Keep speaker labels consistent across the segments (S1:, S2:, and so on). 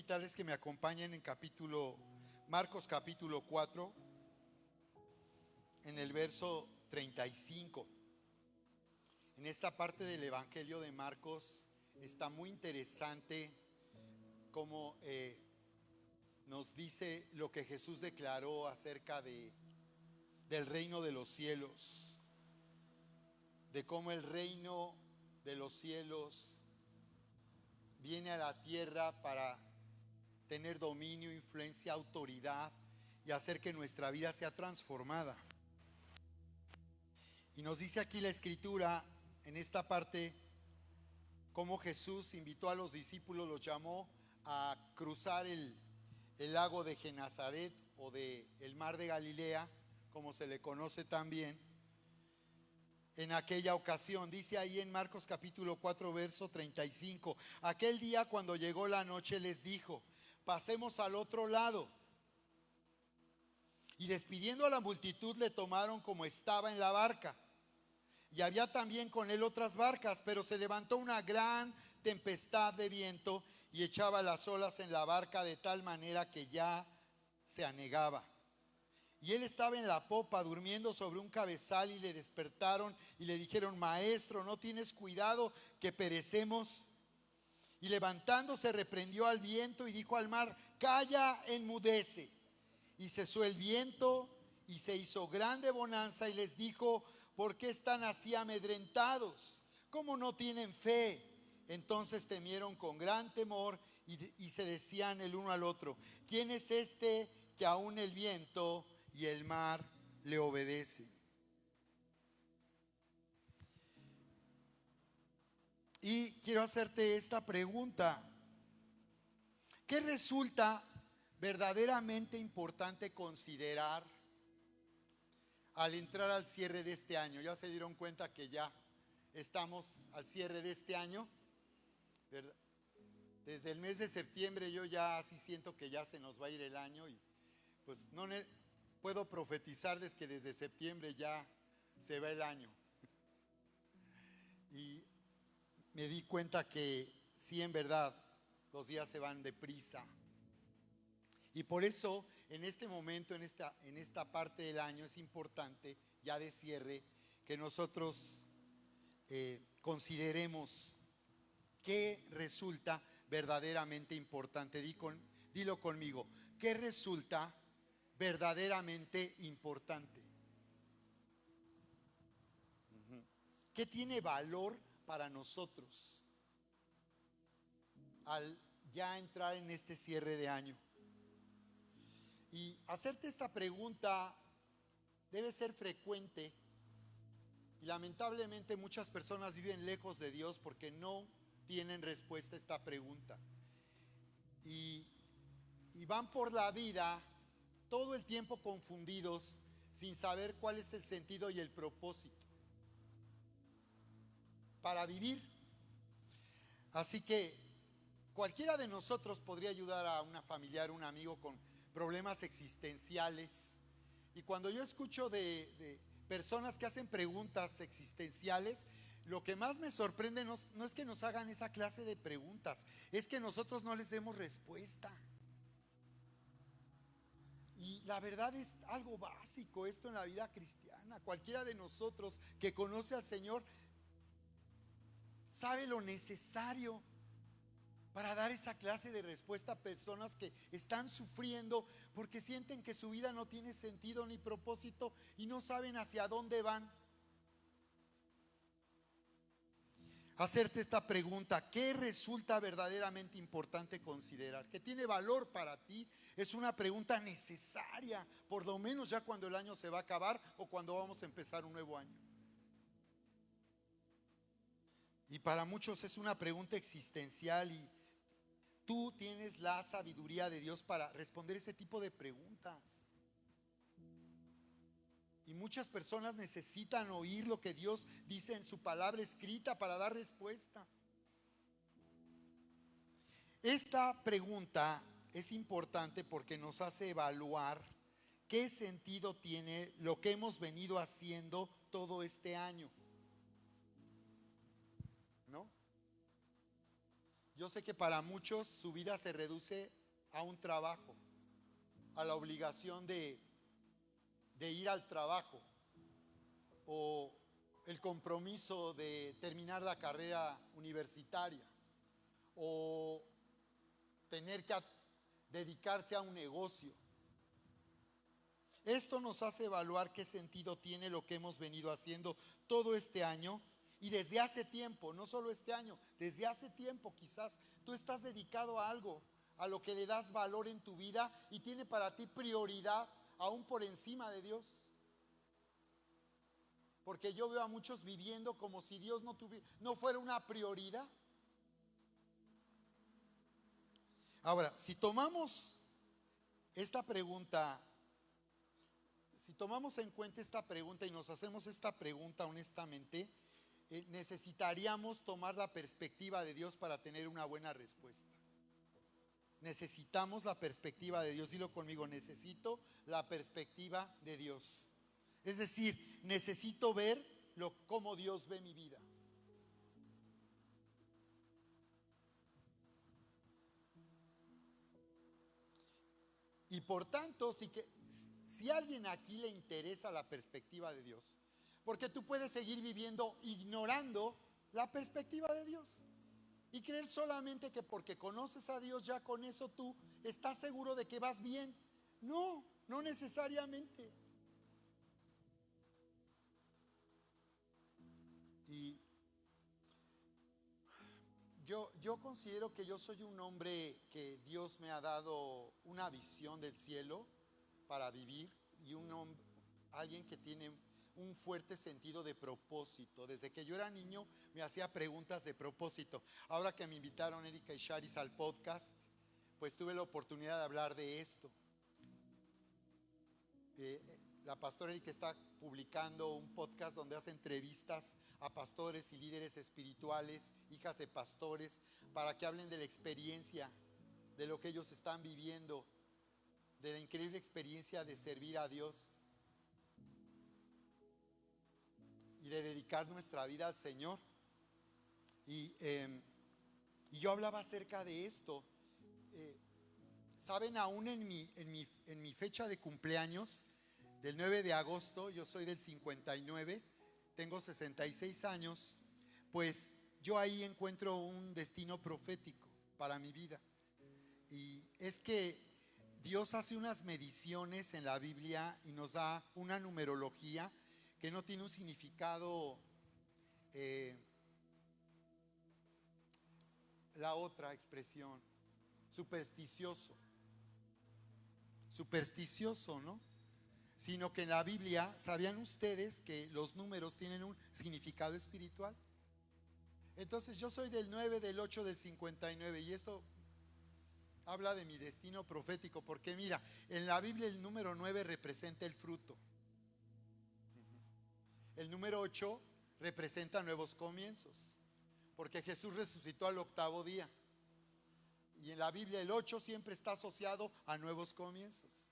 S1: invitarles que me acompañen en Marcos capítulo 4, en el verso 35. En esta parte del Evangelio de Marcos está muy interesante cómo nos dice lo que Jesús declaró acerca del reino de los cielos, de cómo el reino de los cielos viene a la tierra para tener dominio, influencia, autoridad y hacer que nuestra vida sea transformada. Y nos dice aquí la Escritura, en esta parte, cómo Jesús invitó a los discípulos, los llamó a cruzar el lago de Genezaret o el mar de Galilea, como se le conoce también. En aquella ocasión, dice ahí en Marcos capítulo 4, verso 35, aquel día cuando llegó la noche les dijo: pasemos al otro lado. Y despidiendo a la multitud le tomaron como estaba en la barca. Y había también con él otras barcas, pero se levantó una gran tempestad de viento y echaba las olas en la barca de tal manera que ya se anegaba. Y él estaba en la popa durmiendo sobre un cabezal, y le despertaron y le dijeron: Maestro, ¿no tienes cuidado que perecemos? Y levantándose reprendió al viento y dijo al mar: Calla, enmudece. Y cesó el viento y se hizo grande bonanza, y les dijo: ¿por qué están así amedrentados? ¿Cómo no tienen fe? Entonces temieron con gran temor y se decían el uno al otro: ¿quién es este que aún el viento y el mar le obedecen? Y quiero hacerte esta pregunta: ¿qué resulta verdaderamente importante considerar al entrar al cierre de este año? Ya se dieron cuenta que ya estamos al cierre de este año, ¿verdad? Desde el mes de septiembre yo ya así siento que ya se nos va a ir el año, y pues no puedo profetizarles que desde septiembre ya se va el año. Y me di cuenta que sí, en verdad, los días se van deprisa. Y por eso en este momento, en esta parte del año, es importante, ya de cierre, que nosotros consideremos qué resulta verdaderamente importante. Dilo conmigo: ¿qué resulta verdaderamente importante? ¿Qué tiene valor para nosotros al ya entrar en este cierre de año? Y hacerte esta pregunta debe ser frecuente, y lamentablemente muchas personas viven lejos de Dios porque no tienen respuesta a esta pregunta, y van por la vida todo el tiempo confundidos, sin saber cuál es el sentido y el propósito para vivir. Así que cualquiera de nosotros podría ayudar a una familiar, un amigo con problemas existenciales. Y cuando yo escucho de personas que hacen preguntas existenciales, lo que más me sorprende no es que nos hagan esa clase de preguntas, es que nosotros no les demos respuesta. Y la verdad es algo básico esto en la vida cristiana. Cualquiera de nosotros que conoce al Señor sabe lo necesario para dar esa clase de respuesta a personas que están sufriendo porque sienten que su vida no tiene sentido ni propósito y no saben hacia dónde van. Hacerte esta pregunta: ¿qué resulta verdaderamente importante considerar? ¿Qué tiene valor para ti? Es una pregunta necesaria, por lo menos ya cuando el año se va a acabar o cuando vamos a empezar un nuevo año. Y para muchos es una pregunta existencial, y tú tienes la sabiduría de Dios para responder ese tipo de preguntas. Y muchas personas necesitan oír lo que Dios dice en su palabra escrita para dar respuesta. Esta pregunta es importante porque nos hace evaluar qué sentido tiene lo que hemos venido haciendo todo este año, ¿no? Yo sé que para muchos su vida se reduce a un trabajo, a la obligación de ir al trabajo o el compromiso de terminar la carrera universitaria o tener que dedicarse a un negocio. Esto nos hace evaluar qué sentido tiene lo que hemos venido haciendo todo este año y desde hace tiempo, no solo este año, desde hace tiempo quizás tú estás dedicado a algo, a lo que le das valor en tu vida y tiene para ti prioridad aún por encima de Dios. Porque yo veo a muchos viviendo como si Dios no fuera una prioridad. Ahora, si tomamos esta pregunta, si tomamos en cuenta esta pregunta y nos hacemos esta pregunta honestamente, necesitaríamos tomar la perspectiva de Dios para tener una buena respuesta. Necesitamos la perspectiva de Dios. Dilo conmigo, necesito la perspectiva de Dios. Es decir, necesito ver cómo Dios ve mi vida. Y por tanto, si a alguien aquí le interesa la perspectiva de Dios, porque tú puedes seguir viviendo ignorando la perspectiva de Dios y creer solamente que porque conoces a Dios ya con eso tú estás seguro de que vas bien. No, no necesariamente. Y yo considero que yo soy un hombre que Dios me ha dado una visión del cielo para vivir y alguien que tiene un fuerte sentido de propósito. Desde que yo era niño me hacía preguntas de propósito. Ahora que me invitaron Erika y Charis al podcast, pues tuve la oportunidad de hablar de esto. La pastora Erika está publicando un podcast donde hace entrevistas a pastores y líderes espirituales, hijas de pastores, para que hablen de la experiencia, de lo que ellos están viviendo, de la increíble experiencia de servir a Dios y de dedicar nuestra vida al Señor. Y yo hablaba acerca de esto. Saben, aún en mi fecha de cumpleaños, del 9 de agosto, yo soy del 59, tengo 66 años, pues yo ahí encuentro un destino profético para mi vida. Y es que Dios hace unas mediciones en la Biblia y nos da una numerología que no tiene un significado, la otra expresión, supersticioso, ¿no? Sino que en la Biblia, ¿sabían ustedes que los números tienen un significado espiritual? Entonces yo soy del 9, del 8, del 59 y esto habla de mi destino profético, porque mira, en la Biblia el número 9 representa el fruto. El número 8 representa nuevos comienzos, porque Jesús resucitó al octavo día. Y en la Biblia el 8 siempre está asociado a nuevos comienzos.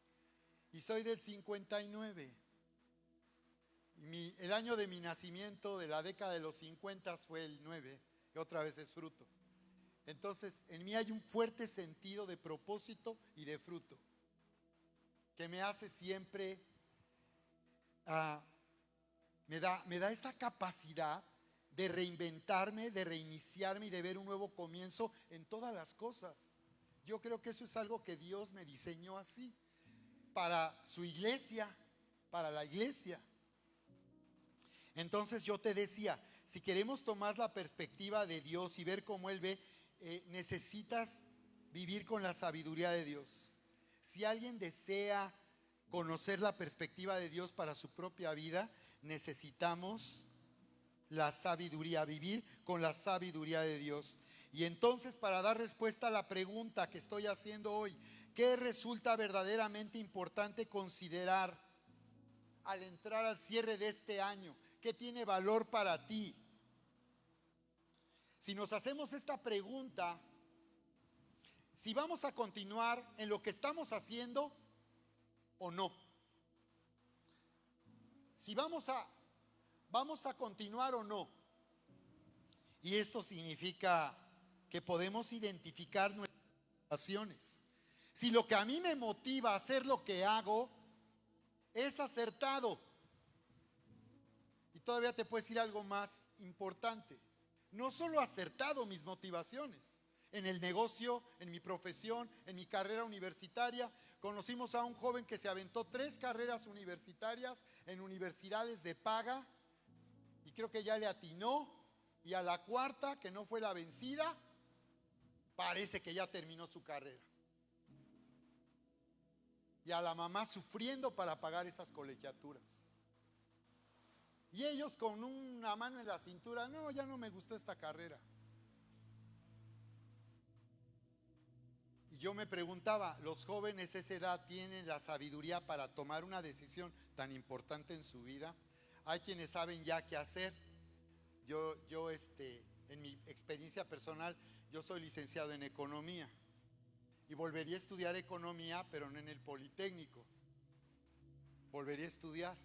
S1: Y soy del 59. Y el año de mi nacimiento, de la década de los 50, fue el 9, que otra vez es fruto. Entonces, en mí hay un fuerte sentido de propósito y de fruto, que me hace siempre, me da esa capacidad de reinventarme, de reiniciarme y de ver un nuevo comienzo en todas las cosas. Yo creo que eso es algo que Dios me diseñó así, para su iglesia, para la iglesia. Entonces yo te decía, si queremos tomar la perspectiva de Dios y ver cómo Él ve, necesitas vivir con la sabiduría de Dios. Si alguien desea conocer la perspectiva de Dios para su propia vida, necesitamos la sabiduría, vivir con la sabiduría de Dios. Y entonces, para dar respuesta a la pregunta que estoy haciendo hoy, ¿qué resulta verdaderamente importante considerar al entrar al cierre de este año? ¿Qué tiene valor para ti? Si nos hacemos esta pregunta, si vamos a continuar en lo que estamos haciendo o no. Si vamos a continuar o no. Y esto significa que podemos identificar nuestras motivaciones. Si lo que a mí me motiva a hacer lo que hago es acertado. Y todavía te puedo decir algo más importante. No solo acertado mis motivaciones. En el negocio, en mi profesión, en mi carrera universitaria, conocimos a un joven que se aventó 3 carreras universitarias en universidades de paga y creo que ya le atinó, y a la 4ª, que no fue la vencida, parece que ya terminó su carrera. Y a la mamá sufriendo para pagar esas colegiaturas. Y ellos con una mano en la cintura, no, ya no me gustó esta carrera. Y yo me preguntaba, ¿los jóvenes a esa edad tienen la sabiduría para tomar una decisión tan importante en su vida? Hay quienes saben ya qué hacer. Yo en mi experiencia personal, yo soy licenciado en economía y volvería a estudiar economía, pero no en el Politécnico. Volvería a estudiar,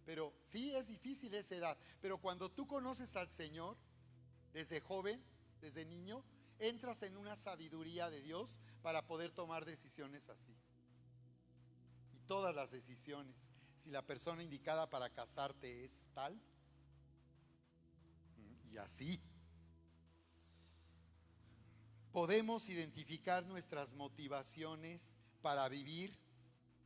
S1: pero sí es difícil esa edad. Pero cuando tú conoces al Señor, desde joven, desde niño, entras en una sabiduría de Dios para poder tomar decisiones así. Y todas las decisiones, si la persona indicada para casarte es tal, y así. Podemos identificar nuestras motivaciones para vivir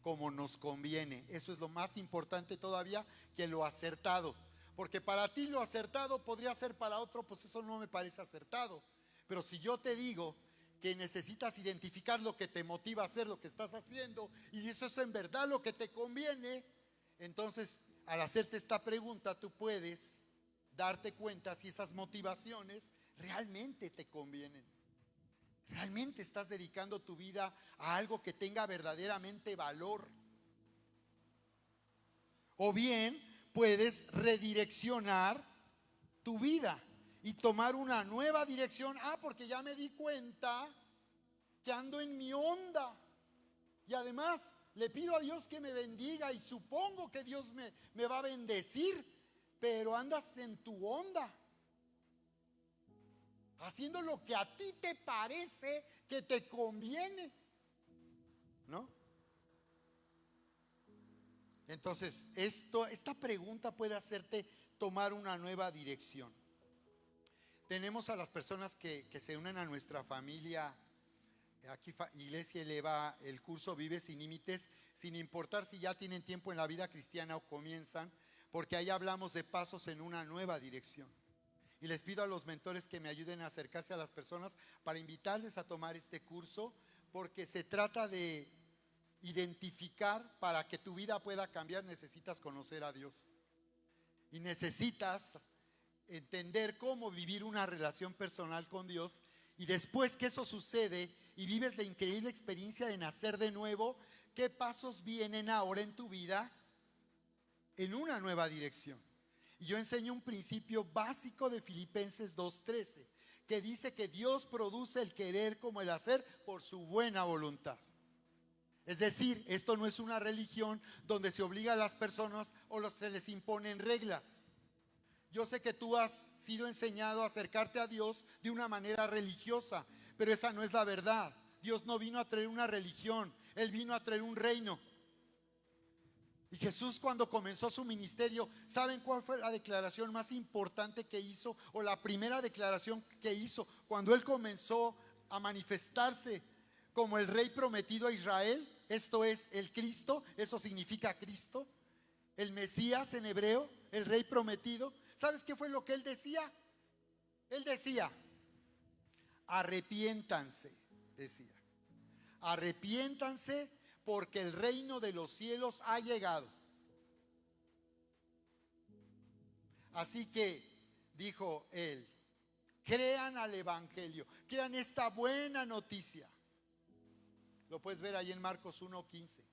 S1: como nos conviene. Eso es lo más importante todavía que lo acertado. Porque para ti lo acertado podría ser para otro, pues eso no me parece acertado. Pero si yo te digo que necesitas identificar lo que te motiva a hacer lo que estás haciendo y eso es en verdad lo que te conviene, entonces al hacerte esta pregunta tú puedes darte cuenta si esas motivaciones realmente te convienen. ¿Realmente estás dedicando tu vida a algo que tenga verdaderamente valor? O bien puedes redireccionar tu vida y tomar una nueva dirección. Porque ya me di cuenta que ando en mi onda. Y además le pido a Dios que me bendiga y supongo que Dios me va a bendecir, pero andas en tu onda, haciendo lo que a ti te parece que te conviene, ¿no? Entonces, esta pregunta puede hacerte tomar una nueva dirección. Tenemos a las personas que se unen a nuestra familia. Aquí Iglesia eleva el curso Vive sin Límites, sin importar si ya tienen tiempo en la vida cristiana o comienzan, porque ahí hablamos de pasos en una nueva dirección. Y les pido a los mentores que me ayuden a acercarse a las personas para invitarles a tomar este curso, porque se trata de identificar. Para que tu vida pueda cambiar necesitas conocer a Dios y necesitas entender cómo vivir una relación personal con Dios. Y después que eso sucede y vives la increíble experiencia de nacer de nuevo, ¿qué pasos vienen ahora en tu vida en una nueva dirección? Y yo enseño un principio básico de Filipenses 2:13, que dice que Dios produce el querer como el hacer por su buena voluntad. Es decir, esto no es una religión donde se obliga a las personas o se les imponen reglas. Yo sé que tú has sido enseñado a acercarte a Dios de una manera religiosa, pero esa no es la verdad. Dios no vino a traer una religión, Él vino a traer un reino. Y Jesús, cuando comenzó su ministerio, ¿saben cuál fue la declaración más importante que hizo? O la primera declaración que hizo cuando Él comenzó a manifestarse como el rey prometido a Israel. Esto es el Cristo, eso significa Cristo, el Mesías en hebreo, el rey prometido. ¿Sabes qué fue lo que Él decía? Él decía, arrepiéntanse, decía, arrepiéntanse porque el reino de los cielos ha llegado. Así que, dijo Él, crean al evangelio, crean esta buena noticia. Lo puedes ver ahí en Marcos 1:15.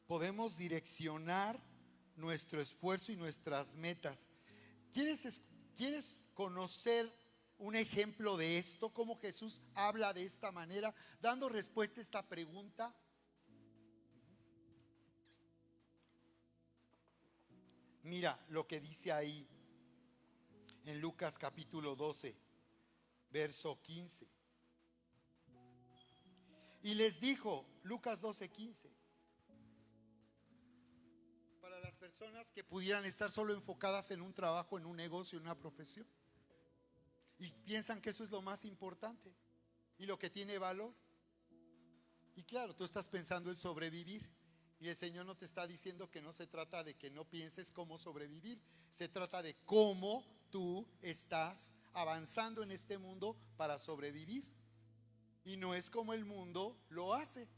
S1: Podemos direccionar nuestro esfuerzo y nuestras metas. ¿Quieres conocer un ejemplo de esto? ¿Cómo Jesús habla de esta manera, dando respuesta a esta pregunta? Mira lo que dice ahí en Lucas capítulo 12, verso 15. Y les dijo, Lucas 12:15, para las personas que pudieran estar solo enfocadas en un trabajo, en un negocio, en una profesión, y piensan que eso es lo más importante y lo que tiene valor. Y claro, tú estás pensando en sobrevivir, y el Señor no te está diciendo que no se trata de que no pienses cómo sobrevivir, se trata de cómo tú estás avanzando en este mundo para sobrevivir, y no es como el mundo lo hace.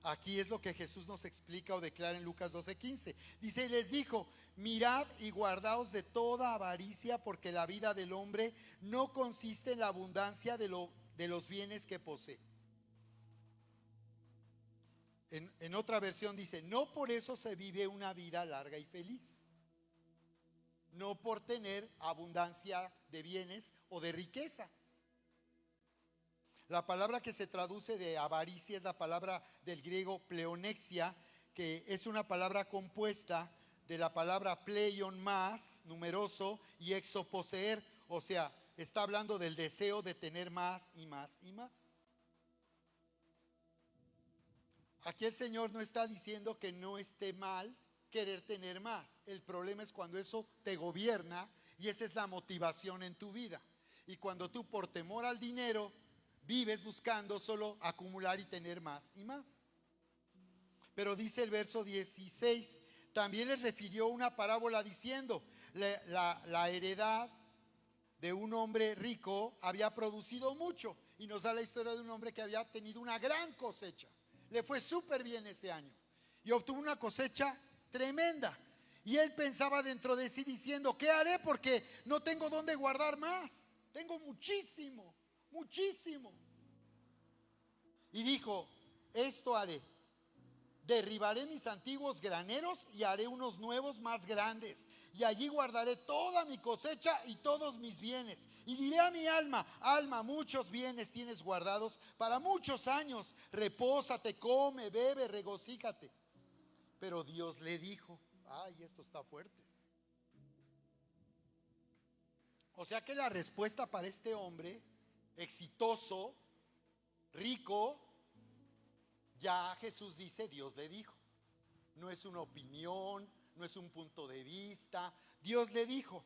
S1: Aquí es lo que Jesús nos explica o declara en Lucas 12:15. Dice, y les dijo, mirad y guardaos de toda avaricia, porque la vida del hombre no consiste en la abundancia de los bienes que posee. En otra versión dice, no por eso se vive una vida larga y feliz, no por tener abundancia de bienes o de riqueza. La palabra que se traduce de avaricia es la palabra del griego pleonexia, que es una palabra compuesta de la palabra pleion, más, numeroso, y exo, poseer. O sea, está hablando del deseo de tener más y más y más. Aquí el Señor no está diciendo que no esté mal querer tener más. El problema es cuando eso te gobierna y esa es la motivación en tu vida. Y cuando tú, por temor al dinero, vives buscando solo acumular y tener más y más. Pero dice el verso 16, también les refirió una parábola diciendo, la heredad de un hombre rico había producido mucho, y nos da la historia de un hombre que había tenido una gran cosecha. Le fue súper bien ese año y obtuvo una cosecha tremenda, y él pensaba dentro de sí diciendo, ¿qué haré? Porque no tengo dónde guardar más, tengo muchísimo. Y dijo, esto haré, derribaré mis antiguos graneros y haré unos nuevos más grandes, y allí guardaré toda mi cosecha y todos mis bienes. Y diré a mi alma, alma, muchos bienes tienes guardados para muchos años, repósate, come, bebe, regocíjate. Pero Dios le dijo, ay, esto está fuerte. O sea que la respuesta para este hombre exitoso, rico, ya Jesús dice, Dios le dijo. No es una opinión, no es un punto de vista. Dios le dijo.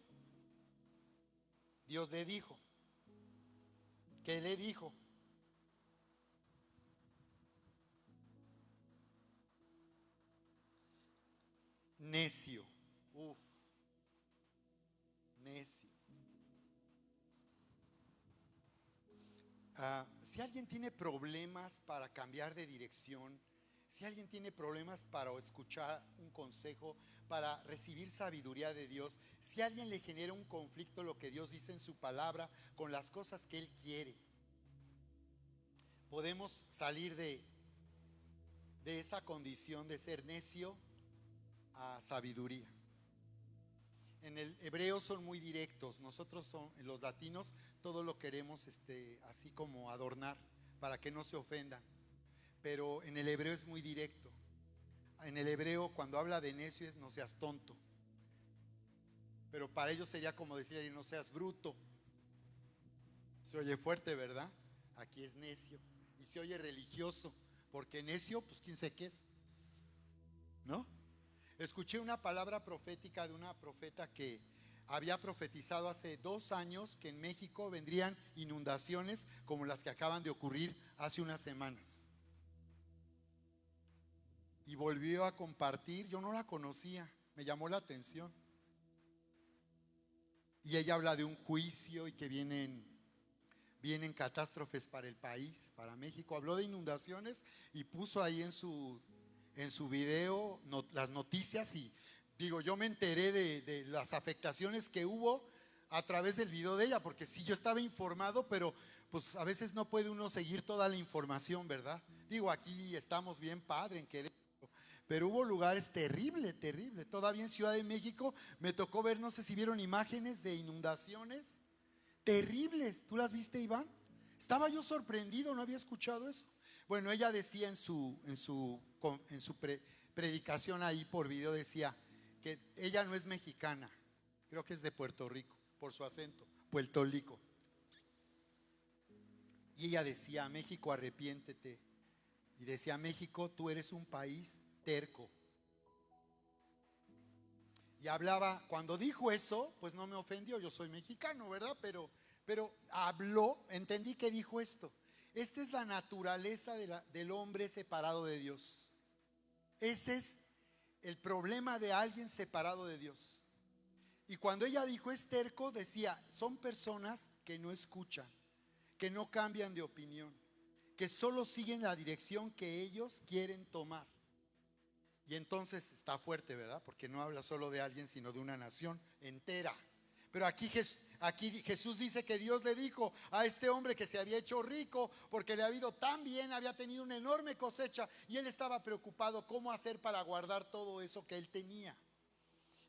S1: Dios le dijo. ¿Qué le dijo? Necio. Uf, necio. Si alguien tiene problemas para cambiar de dirección, si alguien tiene problemas para escuchar un consejo, para recibir sabiduría de Dios, si a alguien le genera un conflicto lo que Dios dice en su palabra con las cosas que Él quiere, podemos salir de esa condición de ser necio a sabiduría. En el hebreo son muy directos. Nosotros los latinos todo lo queremos así como adornar para que no se ofendan, pero en el hebreo es muy directo. En el hebreo cuando habla de necio es no seas tonto, pero para ellos sería como decir no seas bruto. Se oye fuerte, ¿verdad? Aquí es necio y se oye religioso, porque necio pues quién sabe qué es, ¿no? Escuché una palabra profética de una profeta que había profetizado hace 2 años que en México vendrían inundaciones como las que acaban de ocurrir hace unas semanas. Y volvió a compartir, yo no la conocía, me llamó la atención. Y ella habla de un juicio y que vienen catástrofes para el país, para México. Habló de inundaciones y puso ahí en su video las noticias, y digo, yo me enteré de las afectaciones que hubo a través del video de ella, porque sí, yo estaba informado, pero pues a veces no puede uno seguir toda la información, ¿verdad? Digo, aquí estamos bien padre en Querétaro, pero hubo lugares terrible. Todavía en Ciudad de México me tocó ver, no sé si vieron imágenes de inundaciones terribles. ¿Tú las viste, Iván? Estaba yo sorprendido, no había escuchado eso. Bueno, ella decía en su predicación ahí por video, decía porque ella no es mexicana, creo que es de Puerto Rico, por su acento, Puerto Rico. Y ella decía: México, arrepiéntete. Y decía: México, tú eres un país terco. Y hablaba, cuando dijo eso, pues no me ofendió, yo soy mexicano, ¿verdad? Pero habló, entendí que dijo esto: esta es la naturaleza del hombre separado de Dios. Ese es el problema de alguien separado de Dios. Y cuando ella dijo es terco, decía, son personas que no escuchan, que no cambian de opinión, que solo siguen la dirección que ellos quieren tomar. Y entonces está fuerte, ¿verdad? Porque no habla solo de alguien, sino de una nación entera. Pero aquí Jesús dice que Dios le dijo a este hombre que se había hecho rico porque le había ido tan bien, había tenido una enorme cosecha, y él estaba preocupado cómo hacer para guardar todo eso que él tenía,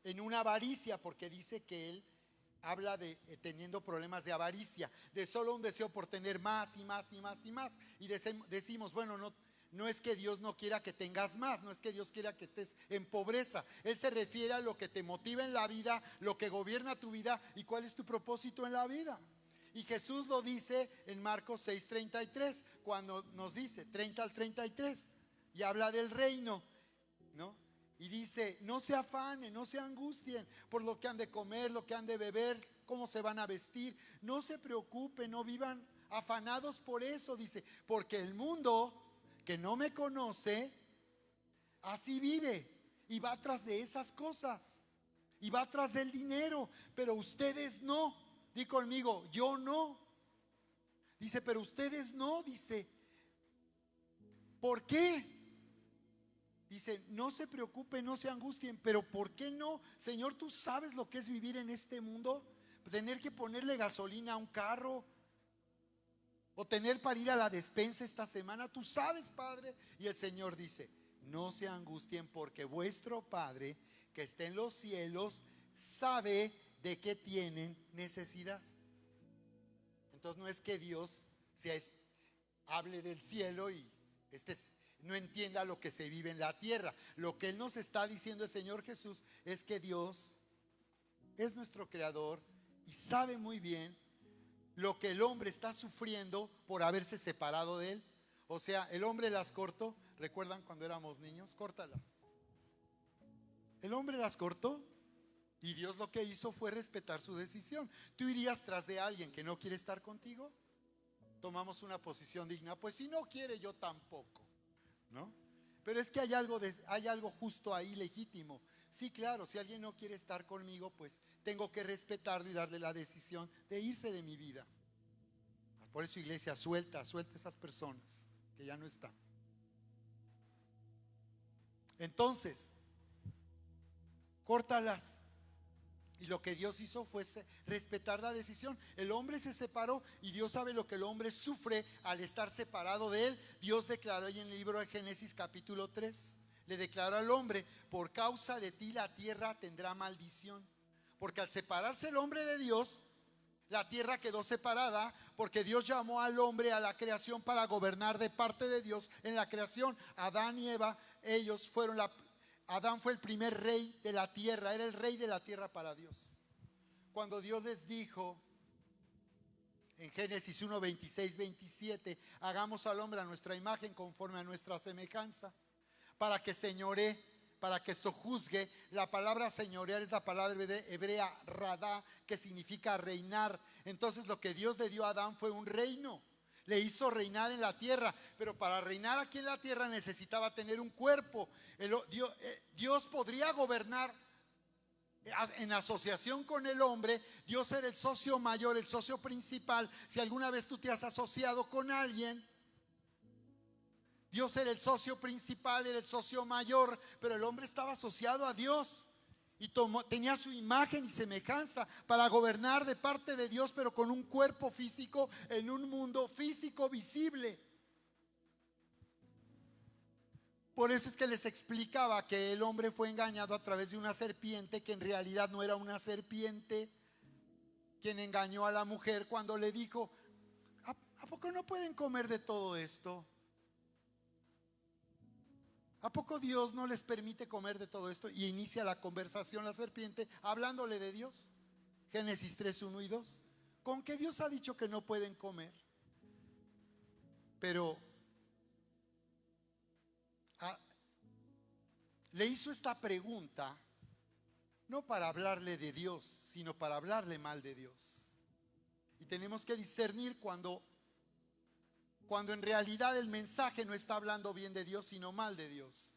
S1: en una avaricia, porque dice que él habla de teniendo problemas de avaricia, de solo un deseo por tener más y más y más y más. Y decimos, bueno, no es que Dios no quiera que tengas más, no es que Dios quiera que estés en pobreza. Él se refiere a lo que te motiva en la vida, lo que gobierna tu vida y cuál es tu propósito en la vida. Y Jesús lo dice en Marcos 6:33, cuando nos dice 30 al 33, y habla del reino, ¿no? Y dice: no se afanen, no se angustien por lo que han de comer, lo que han de beber, cómo se van a vestir. No se preocupen, no vivan afanados por eso, dice, porque el mundo que no me conoce, así vive y va tras de esas cosas y va tras del dinero, pero ustedes no. Di conmigo: yo no. Dice: pero ustedes no, dice. ¿Por qué? Dice: no se preocupen, no se angustien. Pero ¿por qué no? Señor, tú sabes lo que es vivir en este mundo, tener que ponerle gasolina a un carro, o tener para ir a la despensa esta semana. Tú sabes, Padre. Y el Señor dice: no se angustien, porque vuestro Padre que está en los cielos sabe de qué tienen necesidad. Entonces no es que Dios hable del cielo y no entienda lo que se vive en la tierra. Lo que Él nos está diciendo, el Señor Jesús, es que Dios es nuestro creador y sabe muy bien lo que el hombre está sufriendo por haberse separado de él. O sea, el hombre las cortó. ¿Recuerdan cuando éramos niños? Córtalas. El hombre las cortó y Dios lo que hizo fue respetar su decisión. ¿Tú irías tras de alguien que no quiere estar contigo? Tomamos una posición digna. Pues si no quiere, yo tampoco, ¿no? Pero es que hay algo justo ahí, legítimo. Sí, claro, si alguien no quiere estar conmigo, pues tengo que respetarlo y darle la decisión de irse de mi vida. Por eso, iglesia, suelta esas personas que ya no están. Entonces, córtalas. Y lo que Dios hizo fue respetar la decisión. El hombre se separó y Dios sabe lo que el hombre sufre al estar separado de él. Dios declaró ahí en el libro de Génesis capítulo 3, le declaró al hombre: por causa de ti la tierra tendrá maldición. Porque al separarse el hombre de Dios, la tierra quedó separada, porque Dios llamó al hombre a la creación para gobernar de parte de Dios en la creación. Adán y Eva, ellos fueron Adán fue el primer rey de la tierra, era el rey de la tierra para Dios. Cuando Dios les dijo en Génesis 1, 26, 27, hagamos al hombre a nuestra imagen conforme a nuestra semejanza, para que señoree, para que sojuzgue. La palabra señorear es la palabra hebrea radá, que significa reinar. Entonces lo que Dios le dio a Adán fue un reino. Le hizo reinar en la tierra, pero para reinar aquí en la tierra necesitaba tener un cuerpo. Dios podría gobernar en asociación con el hombre. Dios era el socio mayor, el socio principal. Si alguna vez tú te has asociado con alguien, Dios era el socio principal, era el socio mayor, pero el hombre estaba asociado a Dios y tenía su imagen y semejanza para gobernar de parte de Dios, pero con un cuerpo físico en un mundo físico visible. Por eso es que les explicaba que el hombre fue engañado a través de una serpiente que en realidad no era una serpiente, quien engañó a la mujer cuando le dijo: ¿a poco no pueden comer de todo esto? ¿A poco Dios no les permite comer de todo esto? Y inicia la conversación la serpiente hablándole de Dios. Génesis 3, 1 y 2. ¿Con qué Dios ha dicho que no pueden comer? Pero le hizo esta pregunta no para hablarle de Dios, sino para hablarle mal de Dios. Y tenemos que discernir cuando en realidad el mensaje no está hablando bien de Dios, sino mal de Dios.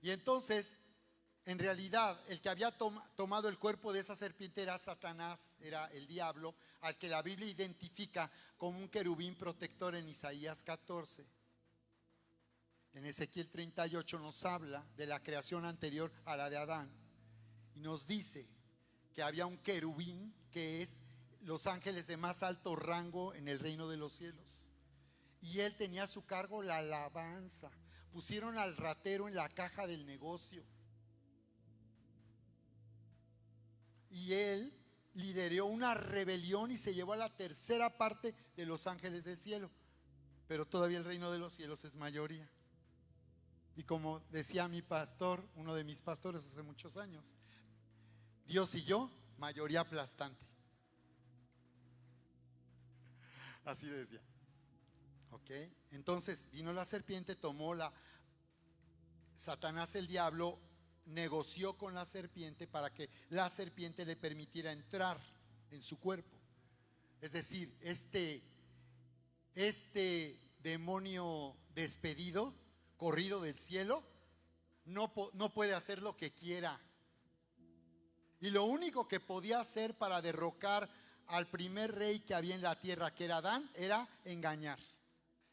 S1: Y entonces, en realidad, el que había tomado el cuerpo de esa serpiente era Satanás, era el diablo, al que la Biblia identifica como un querubín protector en Isaías 14. En Ezequiel 38 nos habla de la creación anterior a la de Adán. Y nos dice que había un querubín, que es los ángeles de más alto rango en el reino de los cielos. Y él tenía a su cargo la alabanza. Pusieron al ratero en la caja del negocio. Y él lideró una rebelión y se llevó a la tercera parte de los ángeles del cielo. Pero todavía el reino de los cielos es mayoría. Y como decía mi pastor, uno de mis pastores hace muchos años, Dios y yo, mayoría aplastante. Así decía. Ok, entonces vino la serpiente, Satanás el diablo negoció con la serpiente para que la serpiente le permitiera entrar en su cuerpo. Es decir, este demonio despedido, corrido del cielo, no puede hacer lo que quiera. Y lo único que podía hacer para derrocar al primer rey que había en la tierra, que era Adán, era engañar.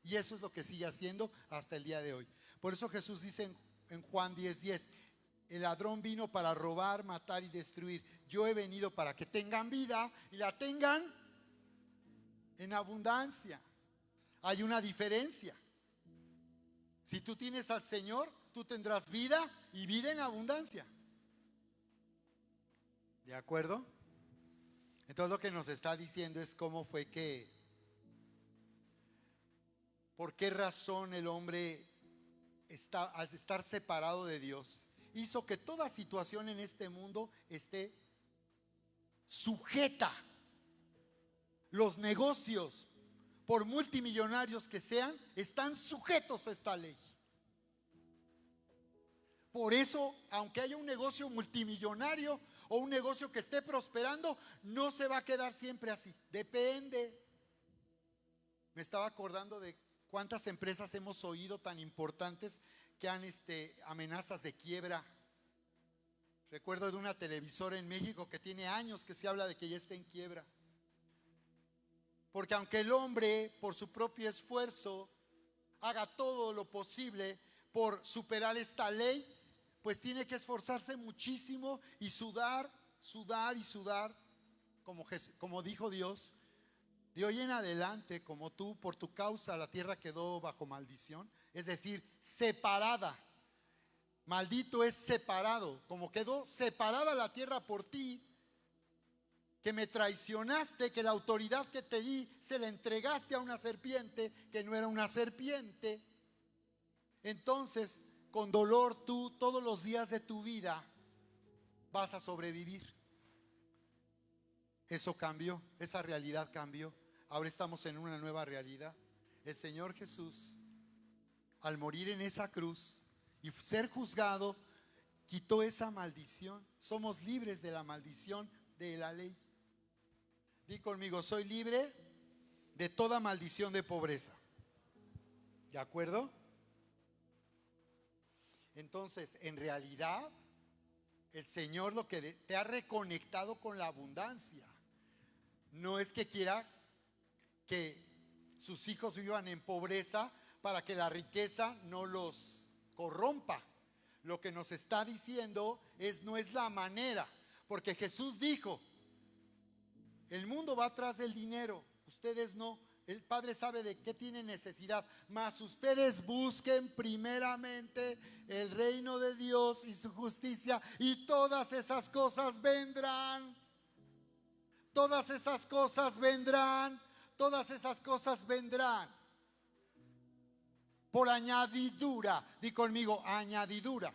S1: Y eso es lo que sigue haciendo hasta el día de hoy. Por eso Jesús dice en Juan 10:10, el ladrón vino para robar, matar y destruir. Yo he venido para que tengan vida y la tengan en abundancia. Hay una diferencia. Si tú tienes al Señor, tú tendrás vida y vida en abundancia. ¿De acuerdo? Entonces lo que nos está diciendo es cómo fue por qué razón el hombre al estar separado de Dios, hizo que toda situación en este mundo esté sujeta. Los negocios, por multimillonarios que sean, están sujetos a esta ley. Por eso, aunque haya un negocio multimillonario o un negocio que esté prosperando, no se va a quedar siempre así. Depende. Me estaba acordando de cuántas empresas hemos oído tan importantes que han amenazas de quiebra. Recuerdo de una televisora en México que tiene años que se habla de que ya está en quiebra. Porque aunque el hombre por su propio esfuerzo haga todo lo posible por superar esta ley, pues tiene que esforzarse muchísimo y sudar, como dijo Dios. De hoy en adelante, como tú, por tu causa, la tierra quedó bajo maldición, es decir, separada. Maldito es separado, como quedó separada la tierra por ti, que me traicionaste, que la autoridad que te di se la entregaste a una serpiente que no era una serpiente. Entonces, con dolor tú todos los días de tu vida vas a sobrevivir. Eso cambió, esa realidad cambió. Ahora estamos en una nueva realidad. El Señor Jesús, al morir en esa cruz y ser juzgado, quitó esa maldición. Somos libres de la maldición de la ley. Di conmigo, soy libre de toda maldición de pobreza. ¿De acuerdo? Entonces, en realidad, el Señor lo que te ha reconectado con la abundancia. No es que quiera que sus hijos vivan en pobreza para que la riqueza no los corrompa. Lo que nos está diciendo no es la manera, porque Jesús dijo, el mundo va atrás del dinero, ustedes no. El Padre sabe de qué tienen necesidad, mas ustedes busquen primeramente el reino de Dios y su justicia, y todas esas cosas vendrán. Todas esas cosas vendrán. Todas esas cosas vendrán. por añadidura. Di conmigo, añadidura.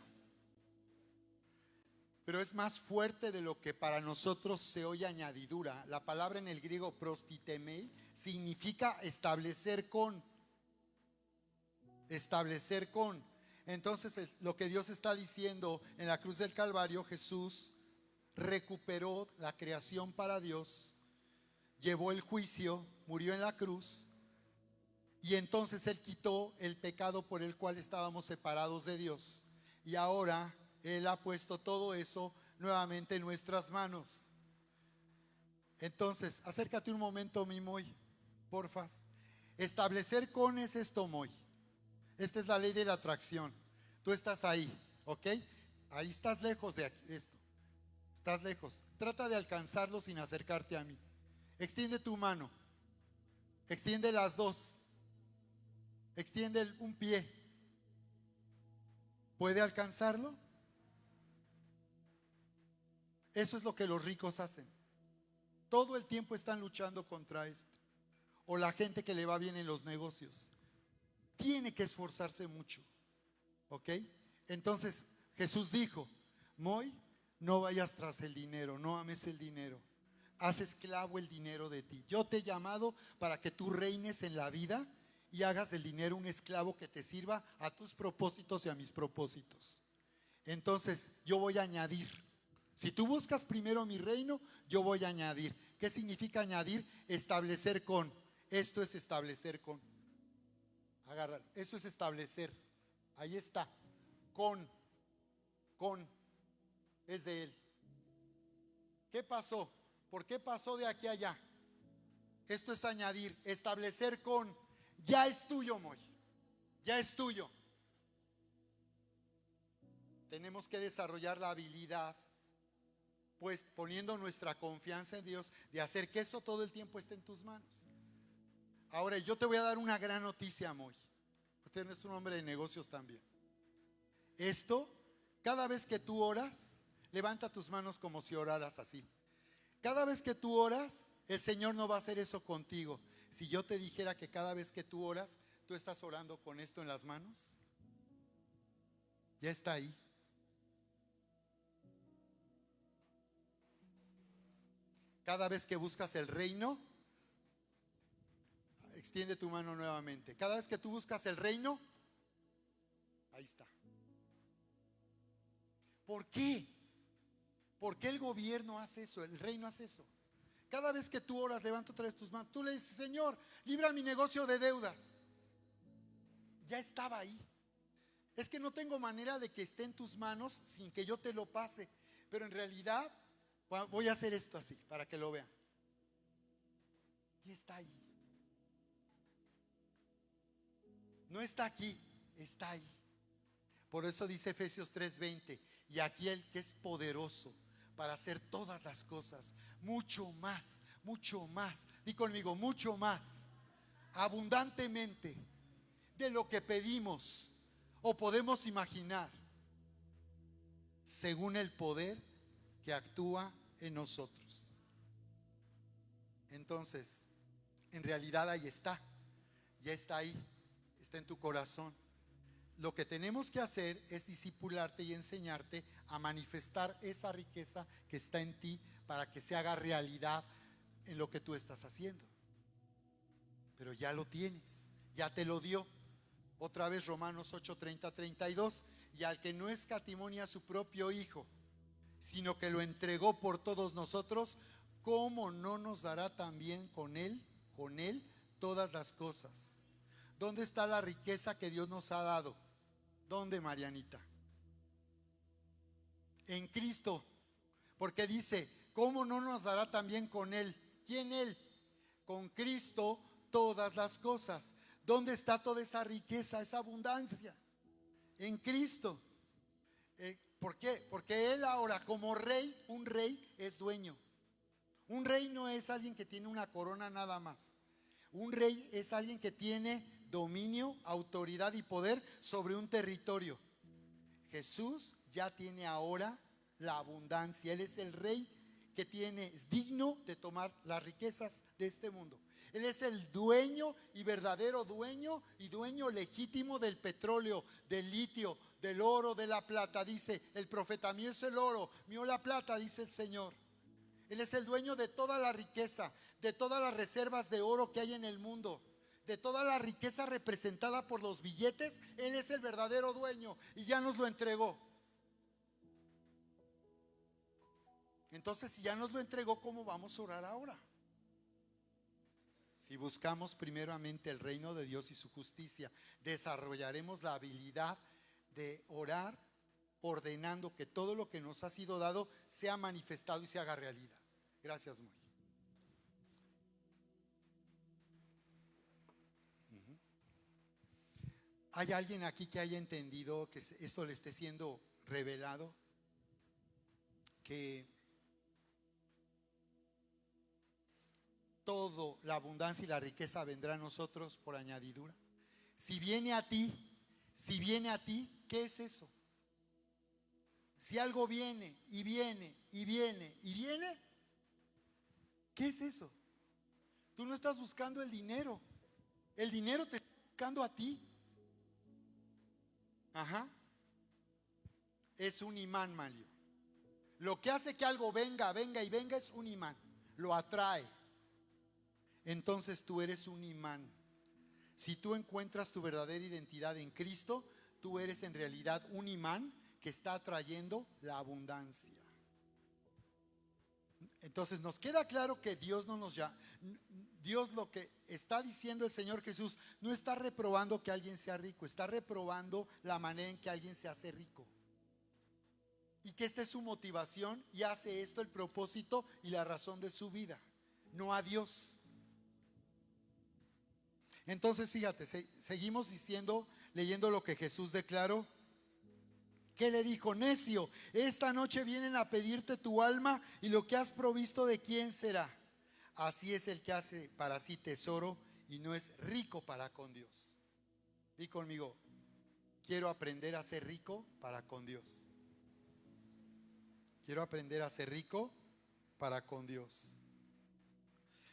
S1: Pero es más fuerte de lo que para nosotros se oye añadidura. La palabra en el griego prostitemei significa establecer con. Establecer con. Entonces lo que Dios está diciendo en la cruz del Calvario, Jesús recuperó la creación para Dios, llevó el juicio, murió en la cruz, y entonces Él quitó el pecado por el cual estábamos separados de Dios. Y ahora Él ha puesto todo eso nuevamente en nuestras manos. Entonces, acércate un momento, mi Moy, porfas. Establecer con es esto, Moy. Esta es la ley de la atracción. Tú estás ahí, ¿ok? Ahí estás lejos de esto. Estás lejos. Trata de alcanzarlo sin acercarte a mí. Extiende tu mano. Extiende las dos. Extiende un pie. ¿Puede alcanzarlo? Eso es lo que los ricos hacen. Todo el tiempo están luchando contra esto. O la gente que le va bien en los negocios. Tiene que esforzarse mucho. ¿Ok? Entonces Jesús dijo: Moy, no vayas tras el dinero, no ames el dinero. Haz esclavo el dinero de ti. Yo te he llamado para que tú reines en la vida y hagas del dinero un esclavo que te sirva a tus propósitos y a mis propósitos. Entonces yo voy a añadir. Si tú buscas primero mi reino, yo voy a añadir. ¿Qué significa añadir? Establecer con. Esto es establecer con. Agarrar. Eso es establecer. Ahí está. Con. Es de Él. ¿Qué pasó? ¿Por qué pasó de aquí a allá? Esto es añadir. Establecer con. Ya es tuyo, Moy. Ya es tuyo. Tenemos que desarrollar la habilidad, pues poniendo nuestra confianza en Dios, de hacer que eso todo el tiempo esté en tus manos. Ahora yo te voy a dar una gran noticia, Moy. Usted es un hombre de negocios también. Esto, cada vez que tú oras, levanta tus manos como si oraras así. Cada vez que tú oras, el Señor no va a hacer eso contigo. Si yo te dijera que cada vez que tú oras, tú estás orando con esto en las manos, ya está ahí. Cada vez que buscas el reino, extiende tu mano nuevamente. Cada vez que tú buscas el reino, ahí está. ¿Por qué? ¿Por qué el gobierno hace eso? El reino hace eso. Cada vez que tú oras, levanta otra vez tus manos. Tú le dices: Señor, libra mi negocio de deudas. Ya estaba ahí. Es que no tengo manera de que esté en tus manos sin que yo te lo pase. Pero en realidad voy a hacer esto así para que lo vean. Ya está ahí. No está aquí, está ahí. Por eso dice Efesios 3:20: y aquí el que es poderoso para hacer todas las cosas, mucho más, di conmigo, mucho más, abundantemente de lo que pedimos o podemos imaginar, según el poder que actúa en nosotros. Entonces, en realidad ahí está, ya está ahí, está en tu corazón. Lo que tenemos que hacer es discipularte y enseñarte a manifestar esa riqueza que está en ti para que se haga realidad en lo que tú estás haciendo. Pero ya lo tienes, ya te lo dio. Otra vez Romanos 8:30-32: y al que no escatimó ni a su propio Hijo, sino que lo entregó por todos nosotros, ¿cómo no nos dará también con él todas las cosas? ¿Dónde está la riqueza que Dios nos ha dado? ¿Dónde, Marianita? En Cristo. Porque dice: ¿cómo no nos dará también con Él? ¿Quién Él? Con Cristo todas las cosas. ¿Dónde está toda esa riqueza, esa abundancia? En Cristo. ¿Por qué? Porque Él ahora, como rey, un rey es dueño. Un rey no es alguien que tiene una corona nada más. Un rey es alguien que tiene dominio, autoridad y poder sobre un territorio. Jesús ya tiene ahora la abundancia. Él es el rey es digno de tomar las riquezas de este mundo. Él es el dueño y verdadero dueño y dueño legítimo del petróleo, del litio, del oro, de la plata. Dice el profeta: mío es el oro, mío la plata, dice el Señor. Él es el dueño de toda la riqueza, de todas las reservas de oro que hay en el mundo, de toda la riqueza representada por los billetes. Él es el verdadero dueño y ya nos lo entregó. Entonces, si ya nos lo entregó, ¿cómo vamos a orar ahora? Si buscamos primeramente el reino de Dios y su justicia, desarrollaremos la habilidad de orar ordenando que todo lo que nos ha sido dado sea manifestado y se haga realidad. Gracias, Mori. ¿Hay alguien aquí que haya entendido que esto le esté siendo revelado? Que toda la abundancia y la riqueza vendrá a nosotros por añadidura. Si viene a ti, ¿qué es eso? Si algo viene y viene y viene y viene, ¿qué es eso? Tú no estás buscando el dinero te está buscando a ti. Ajá. Es un imán, Mario. Lo que hace que algo venga y venga es un imán. Lo atrae. Entonces tú eres un imán. Si tú encuentras tu verdadera identidad en Cristo, tú eres en realidad un imán que está atrayendo la abundancia. Entonces nos queda claro que Dios no nos llama. Dios, lo que está diciendo el Señor Jesús, no está reprobando que alguien sea rico, está reprobando la manera en que alguien se hace rico. Y que esta es su motivación y hace esto el propósito y la razón de su vida, no a Dios. Entonces fíjate, seguimos leyendo lo que Jesús declaró. ¿Qué le dijo? Necio, esta noche vienen a pedirte tu alma y lo que has provisto, ¿de quién será? Así es el que hace para sí tesoro y no es rico para con Dios. Di conmigo: quiero aprender a ser rico para con Dios. Quiero aprender a ser rico para con Dios.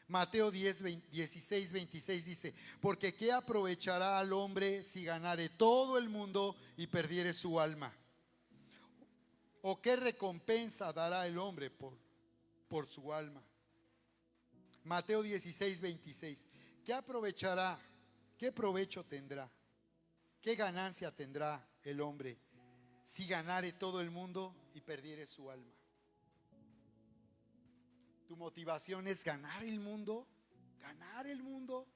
S1: Mateo 16, 26 dice: porque ¿qué aprovechará al hombre si ganare todo el mundo y perdiere su alma? ¿O qué recompensa dará el hombre por su alma? Mateo 16, 26. ¿Qué aprovechará? ¿Qué provecho tendrá? ¿Qué ganancia tendrá el hombre si ganare todo el mundo y perdiere su alma? ¿Tu motivación es ganar el mundo? ¿Ganar el mundo?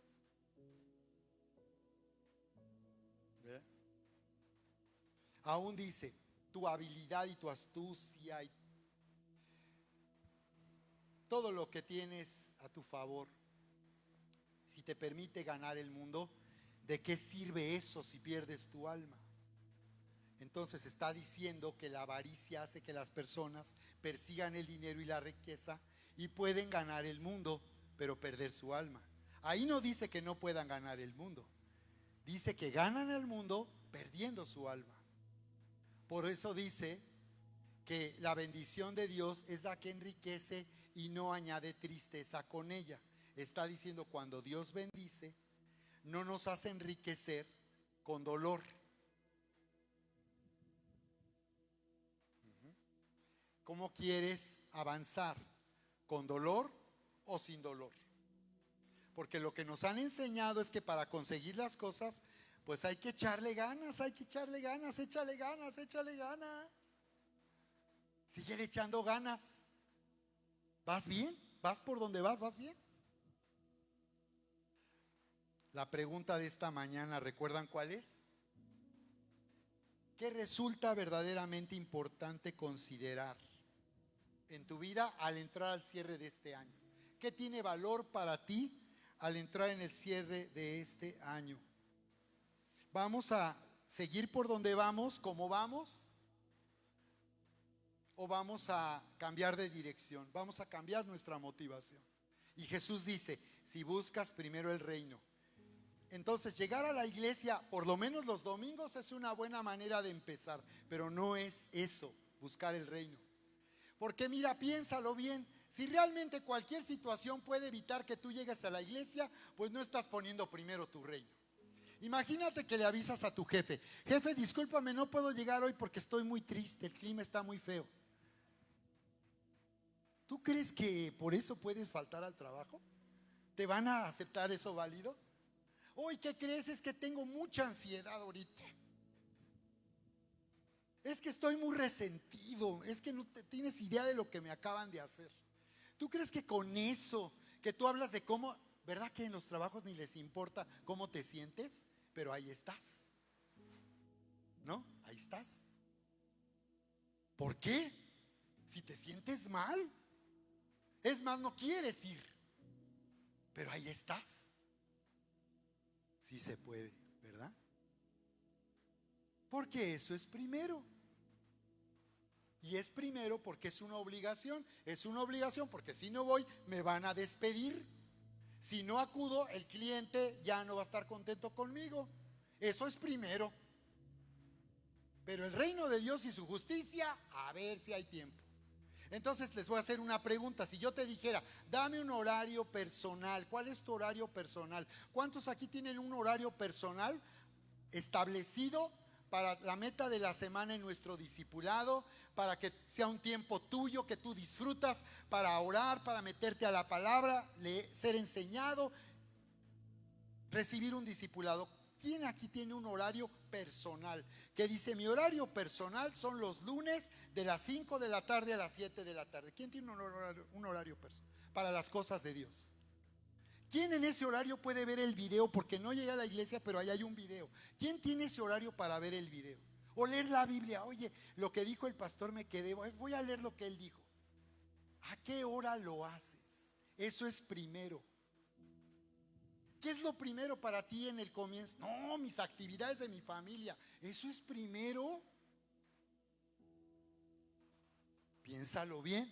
S1: ¿Ve? Aún dice: tu habilidad y tu astucia y todo lo que tienes a tu favor, si te permite ganar el mundo, ¿de qué sirve eso si pierdes tu alma? Entonces está diciendo que la avaricia hace que las personas persigan el dinero y la riqueza y pueden ganar el mundo, pero perder su alma. Ahí no dice que no puedan ganar el mundo, dice que ganan el mundo perdiendo su alma. Por eso dice que la bendición de Dios es la que enriquece y no añade tristeza con ella. Está diciendo, cuando Dios bendice, no nos hace enriquecer con dolor. ¿Cómo quieres avanzar? ¿Con dolor o sin dolor? Porque lo que nos han enseñado es que para conseguir las cosas, pues hay que echarle ganas, échale ganas. Sigue echando ganas. ¿Vas bien? ¿Vas por donde vas? ¿Vas bien? La pregunta de esta mañana, ¿recuerdan cuál es? ¿Qué resulta verdaderamente importante considerar en tu vida al entrar al cierre de este año? ¿Qué tiene valor para ti al entrar en el cierre de este año? ¿Vamos a seguir por donde vamos, como vamos? ¿O vamos a cambiar de dirección? Vamos a cambiar nuestra motivación. Y Jesús dice: si buscas primero el reino. Entonces llegar a la iglesia por lo menos los domingos es una buena manera de empezar, pero no es eso, buscar el reino. Porque mira, piénsalo bien, Si realmente cualquier situación puede evitar que tú llegues a la iglesia, pues no estás poniendo primero tu reino. Imagínate que le avisas a tu jefe: jefe, discúlpame, no puedo llegar hoy porque estoy muy triste, el clima está muy feo. ¿Tú crees que por eso puedes faltar al trabajo? ¿Te van a aceptar eso válido? Hoy, ¿qué crees? Es que tengo mucha ansiedad ahorita. Es que estoy muy resentido. Es que no tienes idea de lo que me acaban de hacer. ¿Tú crees que con eso, que tú hablas de cómo, verdad que en los trabajos ni les importa cómo te sientes? Pero ahí estás, ¿no? Ahí estás. ¿Por qué? Si te sientes mal, es más, no quieres ir, pero ahí estás. Sí se puede, ¿verdad? Porque eso es primero. Y es primero porque es una obligación. Es una obligación porque si no voy me van a despedir. Si no acudo, el cliente ya no va a estar contento conmigo. Eso es primero. Pero el reino de Dios y su justicia, a ver si hay tiempo. Entonces les voy a hacer una pregunta. Si yo te dijera, dame un horario personal, ¿cuál es tu horario personal? ¿Cuántos aquí tienen un horario personal establecido para la meta de la semana en nuestro discipulado, para que sea un tiempo tuyo que tú disfrutas, para orar, para meterte a la palabra, ser enseñado, recibir un discipulado? ¿Quién aquí tiene un horario personal? Que dice: mi horario personal son los lunes de las 5 de la tarde a las 7 de la tarde. ¿Quién tiene un horario personal para las cosas de Dios? ¿Quién en ese horario puede ver el video? Porque no llegué a la iglesia, pero ahí hay un video. ¿Quién tiene ese horario para ver el video? O leer la Biblia. Oye, lo que dijo el pastor me quedé, voy a leer lo que él dijo. ¿A qué hora lo haces? Eso es primero. ¿Qué es lo primero para ti en el comienzo? No, mis actividades de mi familia. Eso es primero. Piénsalo bien.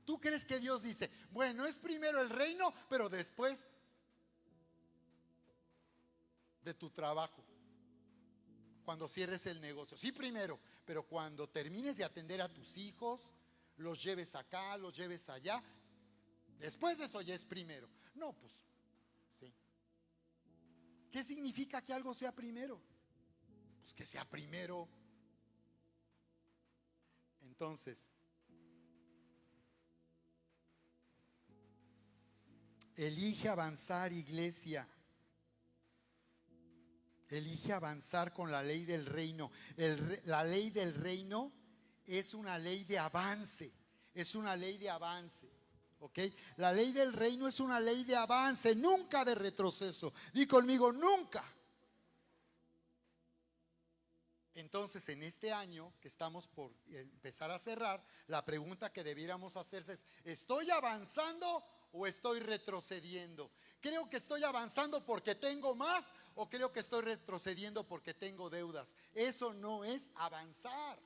S1: ¿Tú crees que Dios dice, bueno, es primero el reino, pero después de tu trabajo, cuando cierres el negocio? Sí, primero, pero cuando termines de atender a tus hijos, los lleves acá, los lleves allá, después de eso ya es primero. No, pues, sí. ¿Qué significa que algo sea primero? Pues que sea primero. Entonces, elige avanzar, iglesia. Elige avanzar con la ley del reino. La ley del reino es una ley de avance. Es una ley de avance. ¿Ok? La ley del reino es una ley de avance, nunca de retroceso. Di conmigo, nunca. Entonces, en este año que estamos por empezar a cerrar, la pregunta que debiéramos hacerse es: ¿estoy avanzando o estoy retrocediendo? ¿Creo que estoy avanzando porque tengo más o creo que estoy retrocediendo porque tengo deudas? Eso no es avanzar.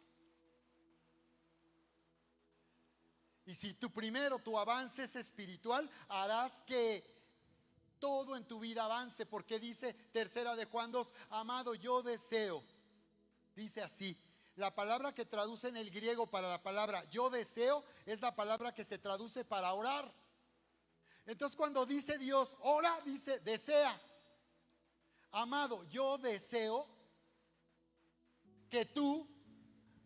S1: Y si tu avance es espiritual, harás que todo en tu vida avance, porque dice tercera de Juan 2, amado, yo deseo. Dice así, la palabra que traduce en el griego para la palabra yo deseo es la palabra que se traduce para orar. Entonces cuando dice Dios ora, dice desea. Amado, yo deseo que tú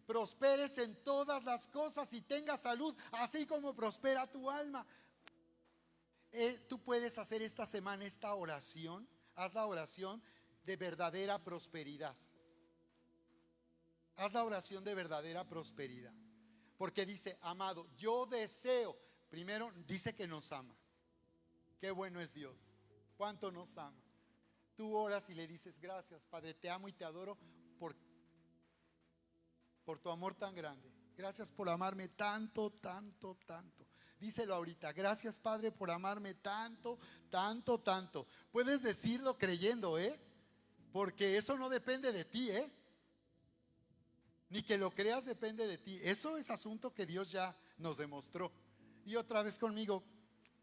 S1: prosperes en todas las cosas y tengas salud, así como prospera tu alma. Tú puedes hacer esta semana esta oración. Haz la oración de verdadera prosperidad. Haz la oración de verdadera prosperidad. Porque dice, amado, yo deseo. Primero dice que nos ama. Qué bueno es Dios. Cuánto nos ama. Tú oras y le dices, gracias, Padre, te amo y te adoro por tu amor tan grande. Gracias por amarme tanto, tanto, tanto. Díselo ahorita, gracias, Padre, por amarme tanto, tanto, tanto. Puedes decirlo creyendo, porque eso no depende de ti, ni que lo creas depende de ti. Eso es asunto que Dios ya nos demostró. Y otra vez conmigo,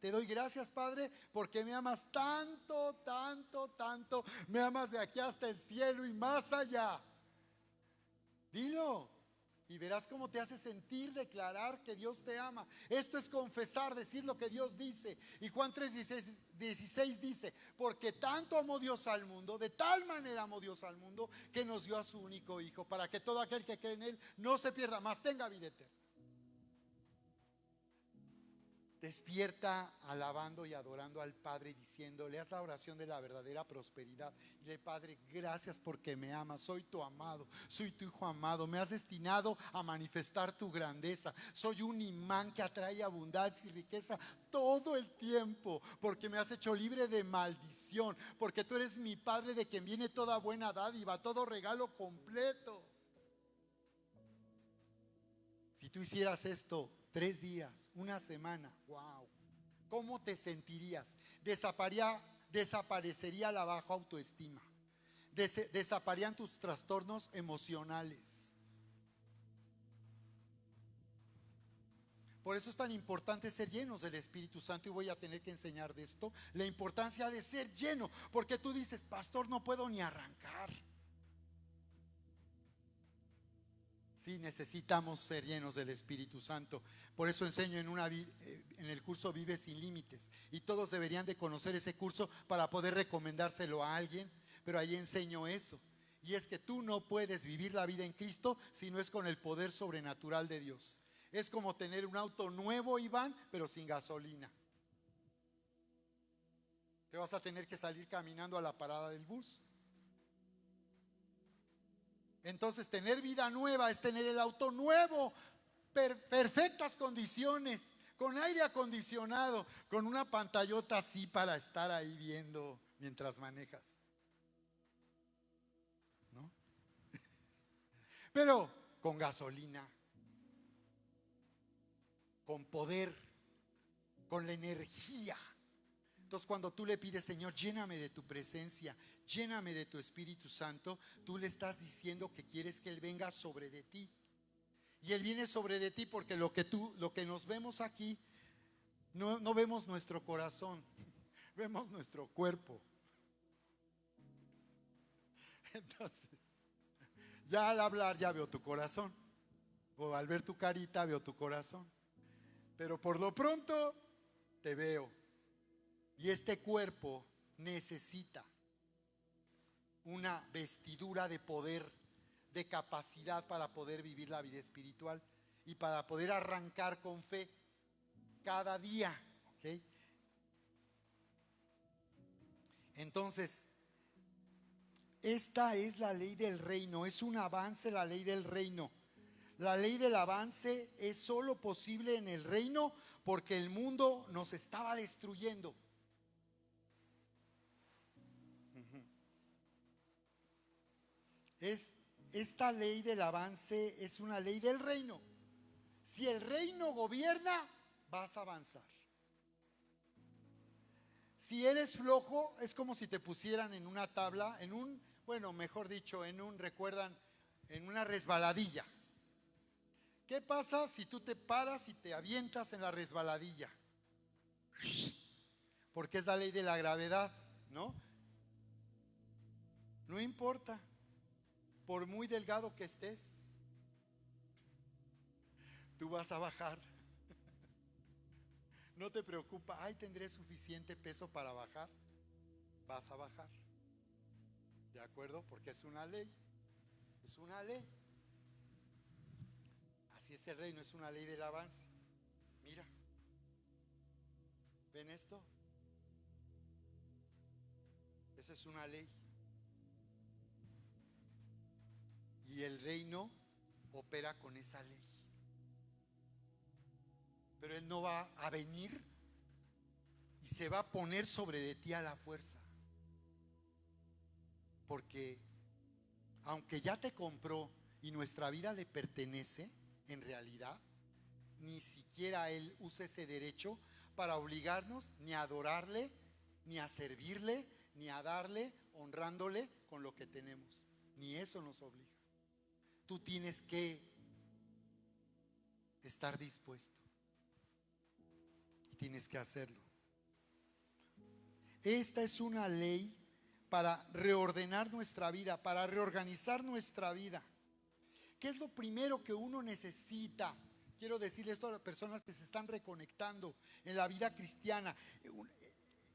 S1: te doy gracias, Padre, porque me amas tanto, tanto, tanto. Me amas de aquí hasta el cielo y más allá. Dilo. Y verás cómo te hace sentir declarar que Dios te ama. Esto es confesar, decir lo que Dios dice. Y Juan 3:16 dice: porque tanto amó Dios al mundo, de tal manera amó Dios al mundo, que nos dio a su único Hijo, para que todo aquel que cree en Él no se pierda, mas tenga vida eterna. Despierta alabando y adorando al Padre, diciéndole, haz la oración de la verdadera prosperidad. Dile: Padre, gracias porque me amas, soy tu amado, soy tu hijo amado, me has destinado a manifestar tu grandeza. Soy un imán que atrae abundancia y riqueza todo el tiempo, porque me has hecho libre de maldición, porque tú eres mi Padre, de quien viene toda buena dádiva, todo regalo completo. Si tú hicieras esto 3 días, una semana, wow, ¿cómo te sentirías? Desaparecería la baja autoestima, desaparecían tus trastornos emocionales. Por eso es tan importante ser llenos del Espíritu Santo, y voy a tener que enseñar de esto, la importancia de ser lleno, porque tú dices: pastor, no puedo ni arrancar. Sí, necesitamos ser llenos del Espíritu Santo. Por eso enseño en el curso Vive sin Límites, y todos deberían de conocer ese curso para poder recomendárselo a alguien. Pero ahí enseño eso, y es que tú no puedes vivir la vida en Cristo si no es con el poder sobrenatural de Dios. Es como tener un auto nuevo, Iván, pero sin gasolina. Te vas a tener que salir caminando a la parada del bus. Entonces, tener vida nueva es tener el auto nuevo, perfectas condiciones, con aire acondicionado, con una pantallota así para estar ahí viendo mientras manejas, ¿no? Pero con gasolina, con poder, con la energía. Entonces, cuando tú le pides: Señor, lléname de tu presencia, lléname de tu Espíritu Santo, tú le estás diciendo que quieres que Él venga sobre de ti. Y Él viene sobre de ti porque lo que nos vemos aquí, no vemos nuestro corazón, vemos nuestro cuerpo. Entonces, ya al hablar ya veo tu corazón, o al ver tu carita veo tu corazón, pero por lo pronto te veo. Y este cuerpo necesita una vestidura de poder, de capacidad, para poder vivir la vida espiritual y para poder arrancar con fe cada día, ¿okay? Entonces, esta es la ley del reino, es un avance la ley del reino. La ley del avance es solo posible en el reino porque el mundo nos estaba destruyendo. Esta ley del avance es una ley del reino. Si el reino gobierna, vas a avanzar. Si eres flojo, es como si te pusieran en una tabla, mejor dicho, recuerdan, en una resbaladilla. ¿Qué pasa si tú te paras y te avientas en la resbaladilla? Porque es la ley de la gravedad, ¿no? No importa, por muy delgado que estés, tú vas a bajar. No te preocupa: ay, tendré suficiente peso para bajar. Vas a bajar, ¿de acuerdo? Porque es una ley, es una ley. Así es el reino, es una ley del avance. Mira, ¿ven esto? Esa es una ley. Y el reino opera con esa ley. Pero Él no va a venir y se va a poner sobre de ti a la fuerza. Porque aunque ya te compró y nuestra vida le pertenece, en realidad, ni siquiera Él usa ese derecho para obligarnos ni a adorarle, ni a servirle, ni a darle, honrándole con lo que tenemos. Ni eso nos obliga. Tú tienes que estar dispuesto y tienes que hacerlo. Esta es una ley para reordenar nuestra vida, para reorganizar nuestra vida, ¿Qué es lo primero que uno necesita? Quiero decirle esto a las personas que se están reconectando en la vida cristiana,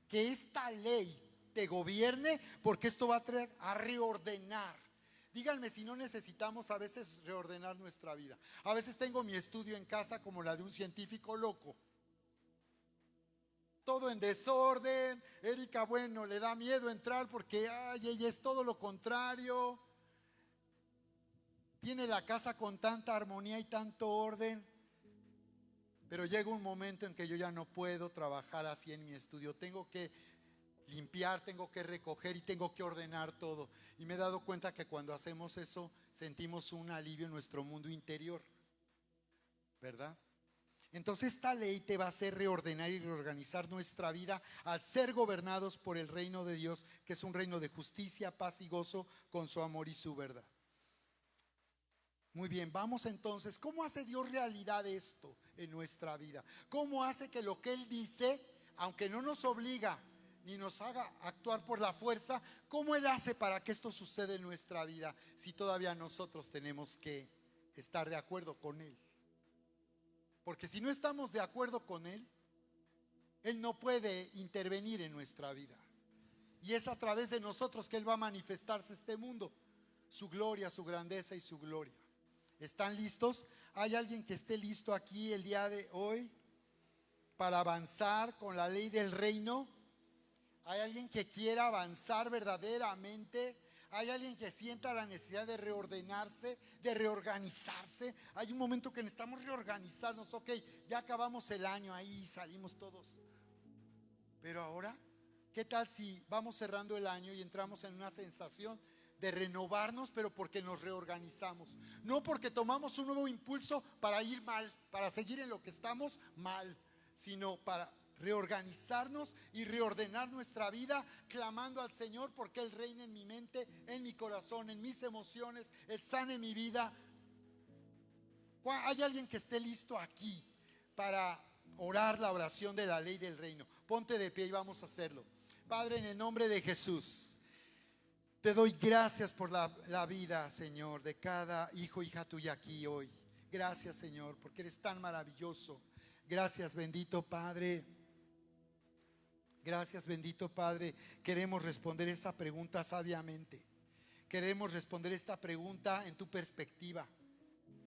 S1: que esta ley te gobierne, porque esto va a traer a reordenar. Díganme si no necesitamos a veces reordenar nuestra vida. A veces tengo mi estudio en casa como la de un científico loco. Todo en desorden. Erika, bueno, le da miedo entrar porque ella es todo lo contrario. Tiene la casa con tanta armonía y tanto orden. Pero llega un momento en que yo ya no puedo trabajar así en mi estudio. Tengo que limpiar, tengo que recoger y tengo que ordenar todo. Y me he dado cuenta que cuando hacemos eso sentimos un alivio en nuestro mundo interior, ¿verdad? Entonces esta ley te va a hacer reordenar y reorganizar nuestra vida al ser gobernados por el reino de Dios, que es un reino de justicia, paz y gozo con su amor y su verdad. Muy bien, vamos entonces, ¿cómo hace Dios realidad esto en nuestra vida? ¿Cómo hace que lo que Él dice, aunque no nos obliga ni nos haga actuar por la fuerza, cómo Él hace para que esto suceda en nuestra vida si todavía nosotros tenemos que estar de acuerdo con Él? Porque si no estamos de acuerdo con Él, Él no puede intervenir en nuestra vida. Y es a través de nosotros que Él va a manifestarse este mundo, su gloria, su grandeza y su gloria. ¿Están listos? ¿Hay alguien que esté listo aquí el día de hoy para avanzar con la ley del reino? ¿Hay alguien que quiera avanzar verdaderamente? ¿Hay alguien que sienta la necesidad de reordenarse, de reorganizarse? Hay un momento que necesitamos reorganizarnos. Ok, ya acabamos el año, ahí salimos todos. Pero ahora, ¿qué tal si vamos cerrando el año y entramos en una sensación de renovarnos, pero porque nos reorganizamos? No porque tomamos un nuevo impulso para ir mal, para seguir en lo que estamos mal, sino para reorganizarnos y reordenar nuestra vida, clamando al Señor porque Él reine en mi mente, en mi corazón, en mis emociones, Él sane mi vida. ¿Hay alguien que esté listo aquí para orar la oración de la ley del reino? Ponte de pie y vamos a hacerlo. Padre, en el nombre de Jesús, te doy gracias por la vida, Señor, de cada hijo, hija tuya aquí hoy. Gracias, Señor, porque eres tan maravilloso. Gracias, bendito Padre. Gracias, bendito Padre. Queremos responder esa pregunta sabiamente. Queremos responder esta pregunta en tu perspectiva.